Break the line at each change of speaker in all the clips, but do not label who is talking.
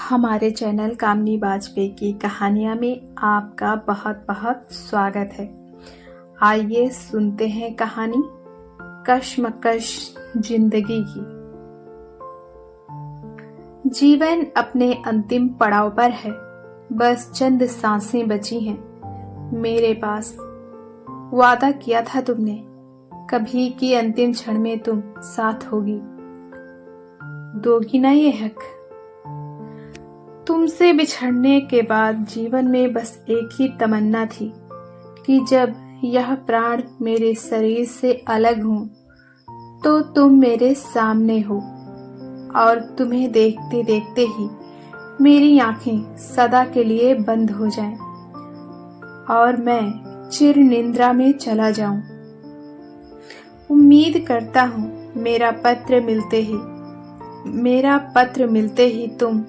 हमारे चैनल कामनी वाजपेयी की कहानियाँ में आपका बहुत बहुत स्वागत है। आइए सुनते हैं कहानी कश्मकश जिंदगी की। जीवन अपने अंतिम पड़ाव पर है, बस चंद सांसें बची हैं मेरे पास। वादा किया था तुमने कभी कि अंतिम क्षण में तुम साथ होगी, दोगी ना ये हक। तुमसे बिछड़ने के बाद जीवन में बस एक ही तमन्ना थी कि जब यह प्राण मेरे शरीर से अलग हो तो तुम मेरे सामने हो और तुम्हें देखते देखते ही मेरी आंखें सदा के लिए बंद हो जाएं और मैं चिर निद्रा में चला जाऊं। उम्मीद करता हूं मेरा पत्र मिलते ही तुम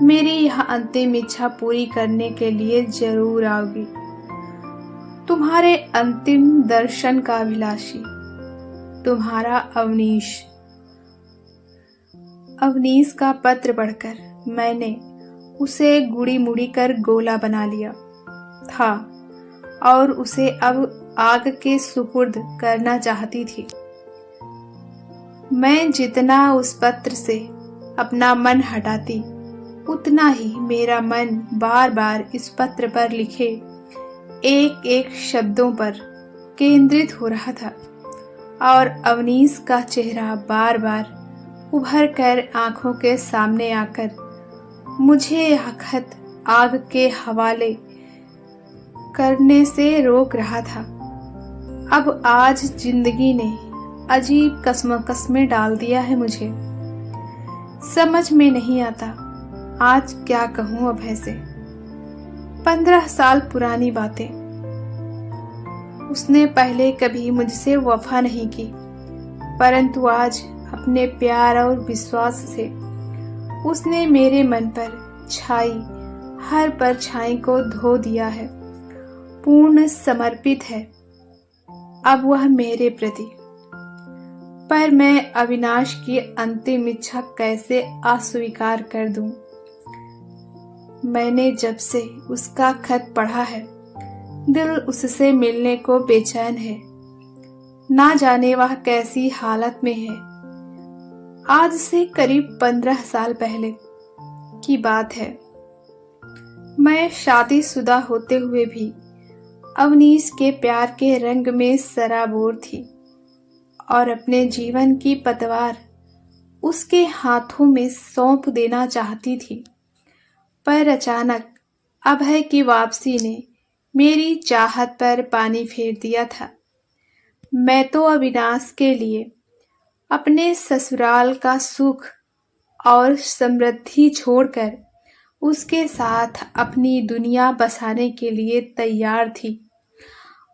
मेरी यह अंतिम इच्छा पूरी करने के लिए जरूर आओगी। तुम्हारे अंतिम दर्शन का अभिलाषी, तुम्हारा अवनीश। अवनीश का पत्र पढ़कर मैंने उसे गुड़ी मुड़ी कर गोला बना लिया था और उसे अब आग के सुपुर्द करना चाहती थी। मैं जितना उस पत्र से अपना मन हटाती, उतना ही मेरा मन बार बार इस पत्र पर लिखे एक एक शब्दों पर केंद्रित हो रहा था और अवनीश का चेहरा बार बार उभर कर आंखों के सामने आकर मुझे यह खत आग के हवाले करने से रोक रहा था। अब आज जिंदगी ने अजीब कस्में डाल दिया है मुझे। समझ में नहीं आता आज क्या कहूं अभय से। 15 साल पुरानी बातें। उसने पहले कभी मुझसे वफा नहीं की, परंतु आज अपने प्यार और विश्वास से उसने मेरे मन पर छाई हर परछाई को धो दिया है। पूर्ण समर्पित है अब वह मेरे प्रति। पर मैं अविनाश की अंतिम इच्छा कैसे अस्वीकार कर दूं। मैंने जब से उसका खत पढ़ा है, दिल उससे मिलने को बेचैन है। ना जाने वह कैसी हालत में है। आज से करीब 15 साल पहले की बात है। मैं शादीशुदा होते हुए भी अवनीश के प्यार के रंग में सराबोर थी और अपने जीवन की पतवार उसके हाथों में सौंप देना चाहती थी। पर अचानक अभय की वापसी ने मेरी चाहत पर पानी फेर दिया था। मैं तो अविनाश के लिए अपने ससुराल का सुख और समृद्धि छोड़कर उसके साथ अपनी दुनिया बसाने के लिए तैयार थी।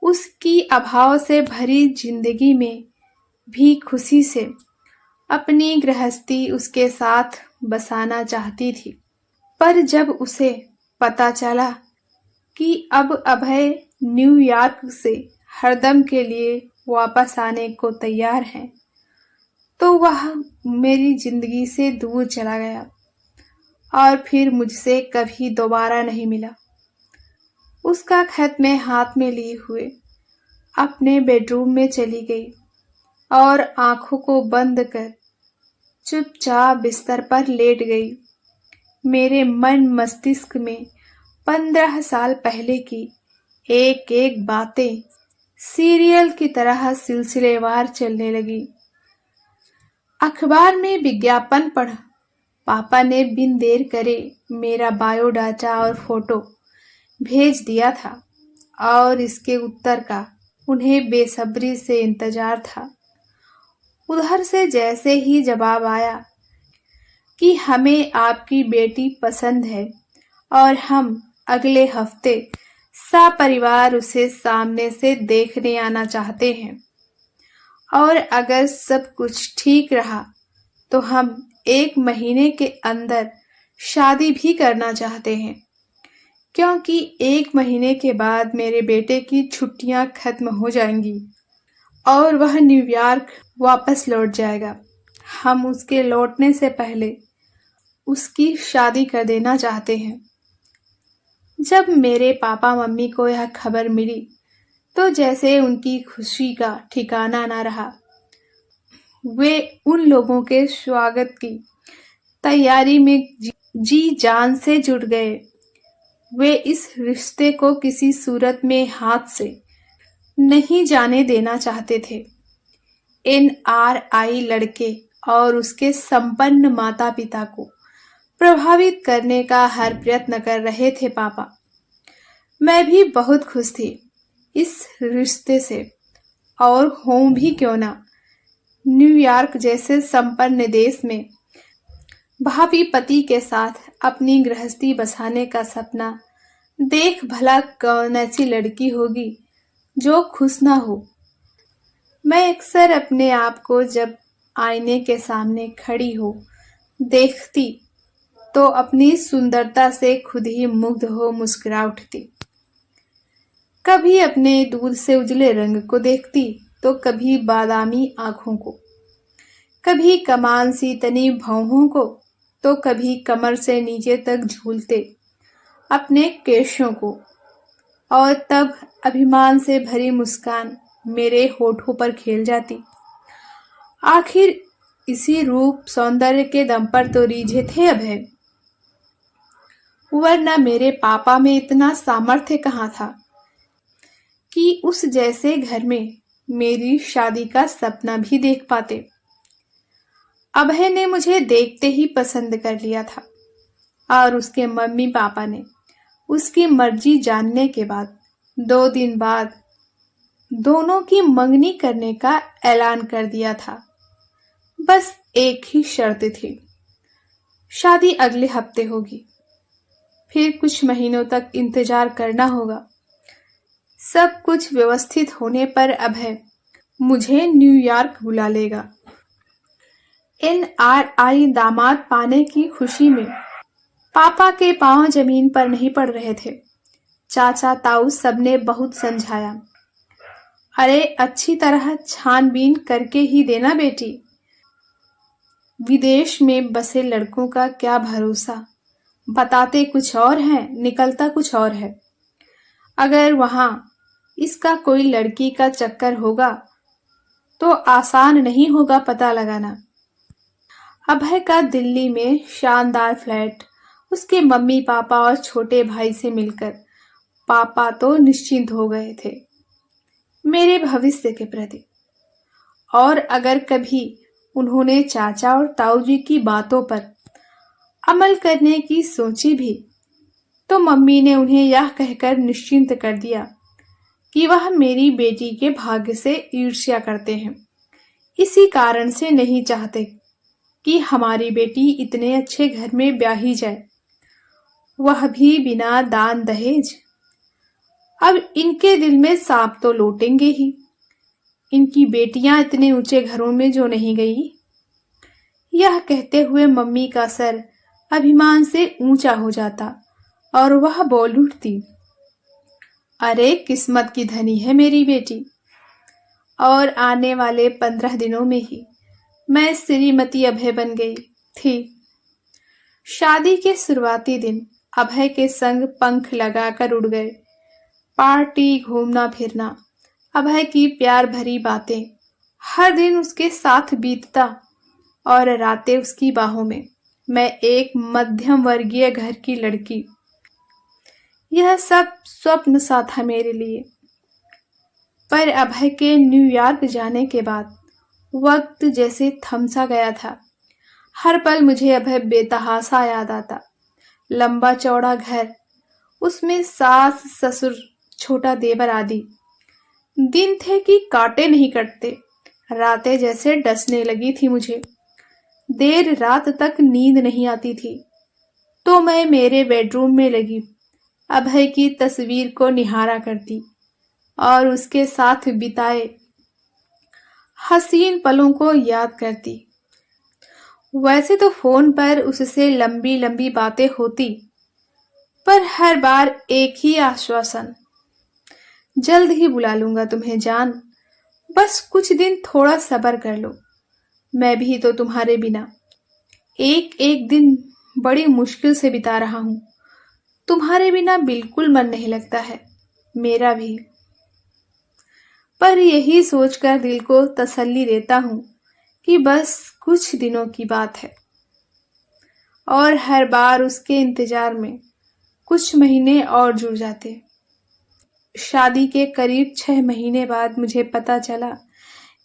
उसकी अभाव से भरी जिंदगी में भी खुशी से अपनी गृहस्थी उसके साथ बसाना चाहती थी। पर जब उसे पता चला कि अब अभय न्यूयॉर्क से हरदम के लिए वापस आने को तैयार है, तो वह मेरी जिंदगी से दूर चला गया और फिर मुझसे कभी दोबारा नहीं मिला। उसका खत मैं हाथ में लिए हुए अपने बेडरूम में चली गई और आंखों को बंद कर चुपचाप बिस्तर पर लेट गई। मेरे मन मस्तिष्क में 15 साल पहले की एक एक बातें सीरियल की तरह सिलसिलेवार चलने लगी। अखबार में विज्ञापन पढ़ पापा ने बिन देर करे मेरा बायोडाटा और फोटो भेज दिया था और इसके उत्तर का उन्हें बेसब्री से इंतजार था। उधर से जैसे ही जवाब आया कि हमें आपकी बेटी पसंद है और हम अगले हफ्ते सपरिवार उसे सामने से देखने आना चाहते हैं और अगर सब कुछ ठीक रहा तो हम 1 महीने के अंदर शादी भी करना चाहते हैं, क्योंकि 1 महीने के बाद मेरे बेटे की छुट्टियां खत्म हो जाएंगी और वह न्यूयॉर्क वापस लौट जाएगा। हम उसके लौटने से पहले उसकी शादी कर देना चाहते हैं। जब मेरे पापा मम्मी को यह खबर मिली तो जैसे उनकी खुशी का ठिकाना न रहा। वे उन लोगों के स्वागत की तैयारी में जी जान से जुट गए। वे इस रिश्ते को किसी सूरत में हाथ से नहीं जाने देना चाहते थे। NRI लड़के और उसके संपन्न माता पिता को प्रभावित करने का हर प्रयत्न कर रहे थे पापा। मैं भी बहुत खुश थी इस रिश्ते से, और हों भी क्यों ना। न्यूयॉर्क जैसे संपन्न देश में भावी पति के साथ अपनी गृहस्थी बसाने का सपना देख भला कौन ऐसी लड़की होगी जो खुश ना हो। मैं अक्सर अपने आप को जब आईने के सामने खड़ी हो देखती तो अपनी सुंदरता से खुद ही मुग्ध हो मुस्कुरा उठती। कभी अपने दूध से उजले रंग को देखती तो कभी बादामी आंखों को, कभी कमान सी तनी भौहों को, तो कभी कमर से नीचे तक झूलते अपने केशों को, और तब अभिमान से भरी मुस्कान मेरे होठों पर खेल जाती। आखिर इसी रूप सौंदर्य के दम पर तो रीझे थे अभय, वरना मेरे पापा में इतना सामर्थ्य कहाँ था कि उस जैसे घर में मेरी शादी का सपना भी देख पाते। अभय ने मुझे देखते ही पसंद कर लिया था, और उसके मम्मी पापा ने उसकी मर्जी जानने के बाद 2 दिन बाद दोनों की मंगनी करने का ऐलान कर दिया था। बस एक ही शर्त थी, शादी अगले हफ्ते होगी, फिर कुछ महीनों तक इंतजार करना होगा। सब कुछ व्यवस्थित होने पर अभय मुझे न्यूयॉर्क बुला लेगा। NRI दामाद पाने की खुशी में पापा के पांव जमीन पर नहीं पड़ रहे थे। चाचा ताऊ सबने बहुत समझाया, अरे अच्छी तरह छानबीन करके ही देना बेटी, विदेश में बसे लड़कों का क्या भरोसा, बताते कुछ और हैं निकलता कुछ और है। अगर वहां इसका कोई लड़की का चक्कर होगा तो आसान नहीं होगा पता लगाना। अभय का दिल्ली में शानदार फ्लैट, उसके मम्मी पापा और छोटे भाई से मिलकर पापा तो निश्चिंत हो गए थे मेरे भविष्य के प्रति। और अगर कभी उन्होंने चाचा और ताऊ जी की बातों पर अमल करने की सोची भी तो मम्मी ने उन्हें यह कहकर निश्चिंत कर दिया कि वह मेरी बेटी के भाग्य से ईर्ष्या करते हैं, इसी कारण से नहीं चाहते कि हमारी बेटी इतने अच्छे घर में ब्याही जाए, वह भी बिना दान दहेज। अब इनके दिल में सांप तो लौटेंगे ही, इनकी बेटियां इतने ऊंचे घरों में जो नहीं गई। यह कहते हुए मम्मी का सर अभिमान से ऊंचा हो जाता और वह बोल उठती, अरे किस्मत की धनी है मेरी बेटी। और आने वाले 15 दिनों में ही मैं श्रीमती अभय बन गई थी। शादी के शुरुआती दिन अभय के संग पंख लगाकर उड़ गए। पार्टी, घूमना फिरना, अभय की प्यार भरी बातें, हर दिन उसके साथ बीतता और रातें उसकी बाहों में। मैं एक मध्यम वर्गीय घर की लड़की, यह सब स्वप्न सा था मेरे लिए। पर अभय के न्यूयॉर्क जाने के बाद वक्त जैसे थम सा गया था। हर पल मुझे अभय बेतहासा याद आता। लंबा चौड़ा घर, उसमें सास ससुर, छोटा देवर आदि। दिन थे कि कांटे नहीं कटते, रातें जैसे डसने लगी थी मुझे। देर रात तक नींद नहीं आती थी तो मैं मेरे बेडरूम में लगी अभय की तस्वीर को निहारा करती और उसके साथ बिताए हसीन पलों को याद करती। वैसे तो फोन पर उससे लंबी लंबी बातें होती, पर हर बार एक ही आश्वासन, जल्द ही बुला लूंगा तुम्हें जान, बस कुछ दिन थोड़ा सब्र कर लो। मैं भी तो तुम्हारे बिना एक एक दिन बड़ी मुश्किल से बिता रहा हूँ। तुम्हारे बिना बिल्कुल मन नहीं लगता है, मेरा भी। पर यही सोचकर दिल को तसल्ली देता हूँ कि बस कुछ दिनों की बात है। और हर बार उसके इंतजार में कुछ महीने और जुड़ जाते। शादी के करीब 6 महीने बाद मुझे पता चला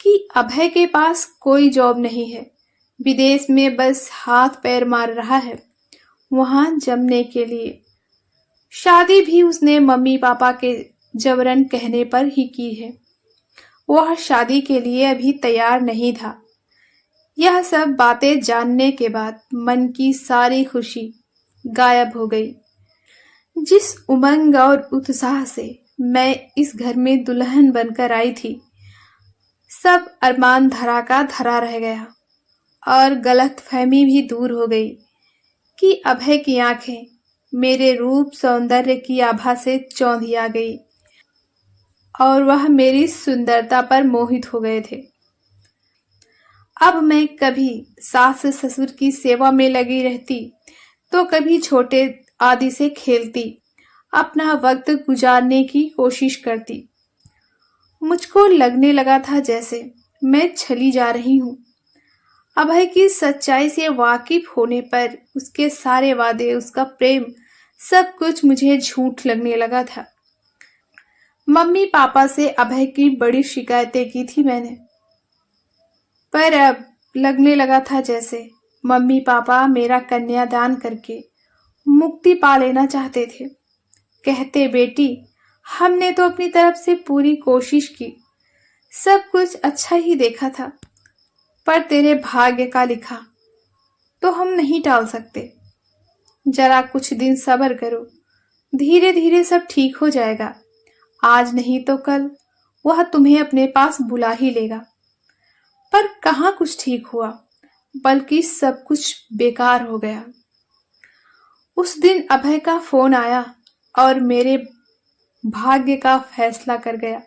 कि अभय के पास कोई जॉब नहीं है। विदेश में बस हाथ पैर मार रहा है वहां जमने के लिए। शादी भी उसने मम्मी पापा के जबरन कहने पर ही की है। वह शादी के लिए अभी तैयार नहीं था। यह सब बातें जानने के बाद मन की सारी खुशी गायब हो गई। जिस उमंग और उत्साह से मैं इस घर में दुल्हन बनकर आई थी, सब अरमान धरा का धरा रह गया। और गलतफहमी भी दूर हो गई कि अभय की आंखें मेरे रूप सौंदर्य की आभा से चौंधिया गई और वह मेरी सुंदरता पर मोहित हो गए थे। अब मैं कभी सास ससुर की सेवा में लगी रहती तो कभी छोटे आदि से खेलती, अपना वक्त गुजारने की कोशिश करती। मुझको लगने लगा था जैसे मैं छली जा रही हूँ। अभय की सच्चाई से वाकिफ होने पर उसके सारे वादे, उसका प्रेम, सब कुछ मुझे झूठ लगने लगा था। मम्मी पापा से अभय की बड़ी शिकायतें की थी मैंने, पर अब लगने लगा था जैसे मम्मी पापा मेरा कन्यादान करके मुक्ति पा लेना चाहते थे। कहते, बेटी हमने तो अपनी तरफ से पूरी कोशिश की, सब कुछ अच्छा ही देखा था, पर तेरे भाग्य का लिखा तो हम नहीं टाल सकते। जरा कुछ दिन सब्र करो, धीरे धीरे सब ठीक हो जाएगा। आज नहीं तो कल वह तुम्हें अपने पास बुला ही लेगा। पर कहाँ कुछ ठीक हुआ, बल्कि सब कुछ बेकार हो गया। उस दिन अभय का फोन आया और मेरे भाग्य का फैसला कर गया।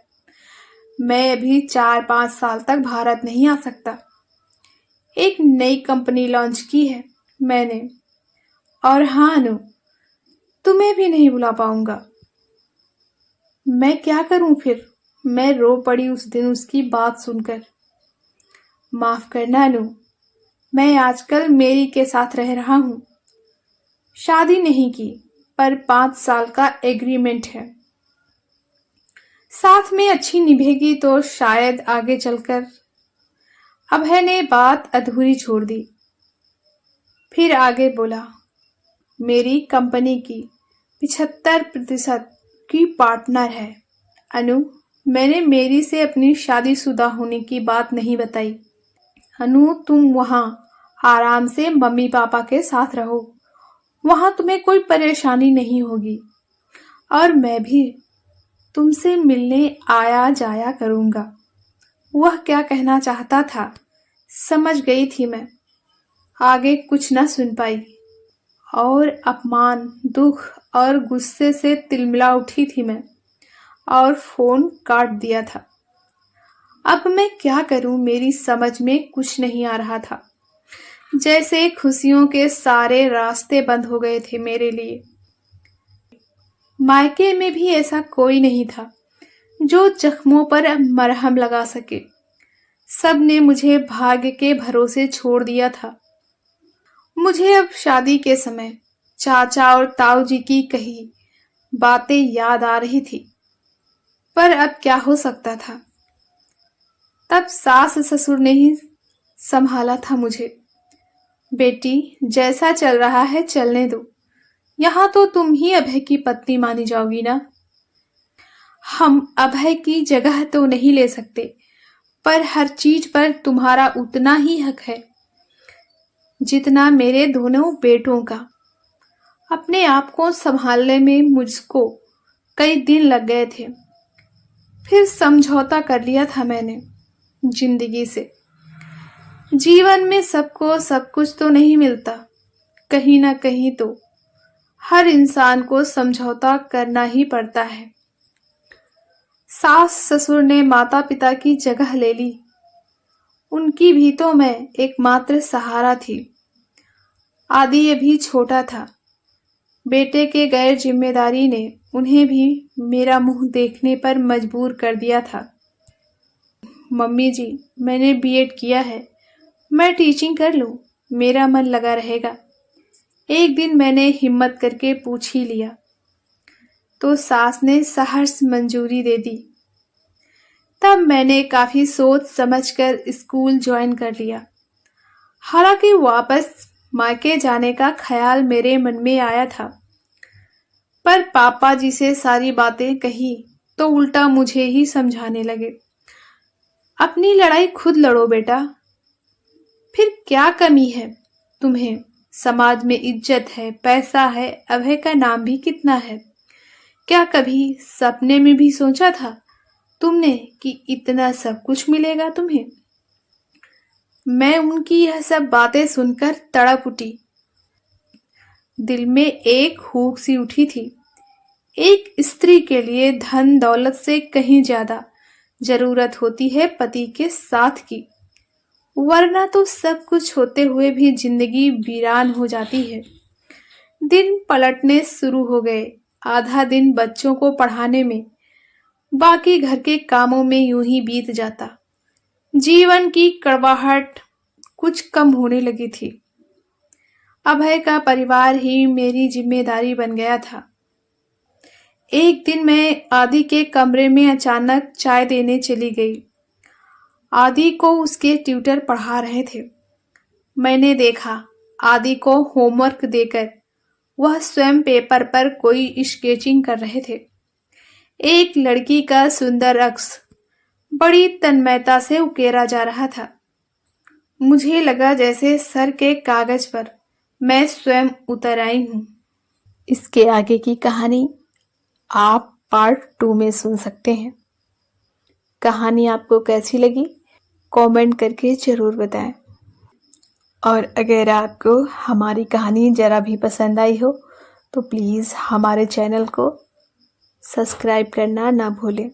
मैं अभी 4-5 साल तक भारत नहीं आ सकता। एक नई कंपनी लॉन्च की है मैंने, और हाँ अनु, तुम्हें भी नहीं बुला पाऊंगा। मैं क्या करूं फिर? मैं रो पड़ी उस दिन उसकी बात सुनकर। माफ करना अनु, मैं आजकल मेरी के साथ रह रहा हूं। शादी नहीं की, पर 5 साल का एग्रीमेंट है। साथ में अच्छी निभेगी तो शायद आगे चलकर। अभय ने बात अधूरी छोड़ दी, फिर आगे बोला, मेरी कंपनी की 75% की पार्टनर है। अनु, मैंने मेरी से अपनी शादीशुदा होने की बात नहीं बताई। अनु, तुम वहां आराम से मम्मी पापा के साथ रहो, वहां तुम्हें कोई परेशानी नहीं होगी। और मैं भी तुमसे मिलने आया जाया करूंगा। वह क्या कहना चाहता था समझ गई थी मैं। आगे कुछ न सुन पाई और अपमान, दुख और गुस्से से तिलमिला उठी थी मैं और फोन काट दिया था। अब मैं क्या करूं, मेरी समझ में कुछ नहीं आ रहा था। जैसे खुशियों के सारे रास्ते बंद हो गए थे मेरे लिए। मायके में भी ऐसा कोई नहीं था जो जख्मों पर मरहम लगा सके। सब ने मुझे भाग्य के भरोसे छोड़ दिया था। मुझे अब शादी के समय चाचा और ताऊ जी की कही बातें याद आ रही थी, पर अब क्या हो सकता था। तब सास ससुर ने ही संभाला था मुझे। बेटी, जैसा चल रहा है चलने दो। यहाँ तो तुम ही अभय की पत्नी मानी जाओगी ना। हम अभय की जगह तो नहीं ले सकते, पर हर चीज पर तुम्हारा उतना ही हक है जितना मेरे दोनों बेटों का। अपने आप को संभालने में मुझको कई दिन लग गए थे, फिर समझौता कर लिया था मैंने जिंदगी से। जीवन में सबको सब कुछ तो नहीं मिलता, कहीं ना कहीं तो हर इंसान को समझौता करना ही पड़ता है। सास ससुर ने माता पिता की जगह ले ली। उनकी भी तो मैं एकमात्र सहारा थी। आदि अभी छोटा था। बेटे के गैर जिम्मेदारी ने उन्हें भी मेरा मुंह देखने पर मजबूर कर दिया था। मम्मी जी, मैंने बीएड किया है, मैं टीचिंग कर लूं, मेरा मन लगा रहेगा। एक दिन मैंने हिम्मत करके पूछ ही लिया तो सास ने सहर्ष मंजूरी दे दी। तब मैंने काफी सोच समझकर स्कूल ज्वाइन कर लिया। हालांकि वापस मायके जाने का ख्याल मेरे मन में आया था, पर पापा जी से सारी बातें कही तो उल्टा मुझे ही समझाने लगे। अपनी लड़ाई खुद लड़ो बेटा, फिर क्या कमी है तुम्हें? समाज में इज्जत है, पैसा है, अभय का नाम भी कितना है। क्या कभी सपने में भी सोचा था तुमने कि इतना सब कुछ मिलेगा तुम्हें? मैं उनकी यह सब बातें सुनकर तड़प उठी। दिल में एक हुक सी उठी थी। एक स्त्री के लिए धन दौलत से कहीं ज्यादा जरूरत होती है पति के साथ की, वरना तो सब कुछ होते हुए भी जिंदगी वीरान हो जाती है। दिन पलटने शुरू हो गए। आधा दिन बच्चों को पढ़ाने में, बाकी घर के कामों में यूं ही बीत जाता। जीवन की कड़वाहट कुछ कम होने लगी थी। अभय का परिवार ही मेरी जिम्मेदारी बन गया था। एक दिन मैं आदि के कमरे में अचानक चाय देने चली गई। आदि को उसके ट्यूटर पढ़ा रहे थे। मैंने देखा आदि को होमवर्क देकर वह स्वयं पेपर पर कोई स्केचिंग कर रहे थे। एक लड़की का सुंदर अक्स बड़ी तन्मयता से उकेरा जा रहा था। मुझे लगा जैसे सर के कागज पर मैं स्वयं उतर आई हूं। इसके आगे की कहानी आप पार्ट 2 में सुन सकते हैं। कहानी आपको कैसी लगी कमेंट करके जरूर बताएं। और अगर आपको हमारी कहानी जरा भी पसंद आई हो तो प्लीज़ हमारे चैनल को सब्सक्राइब करना ना भूलें।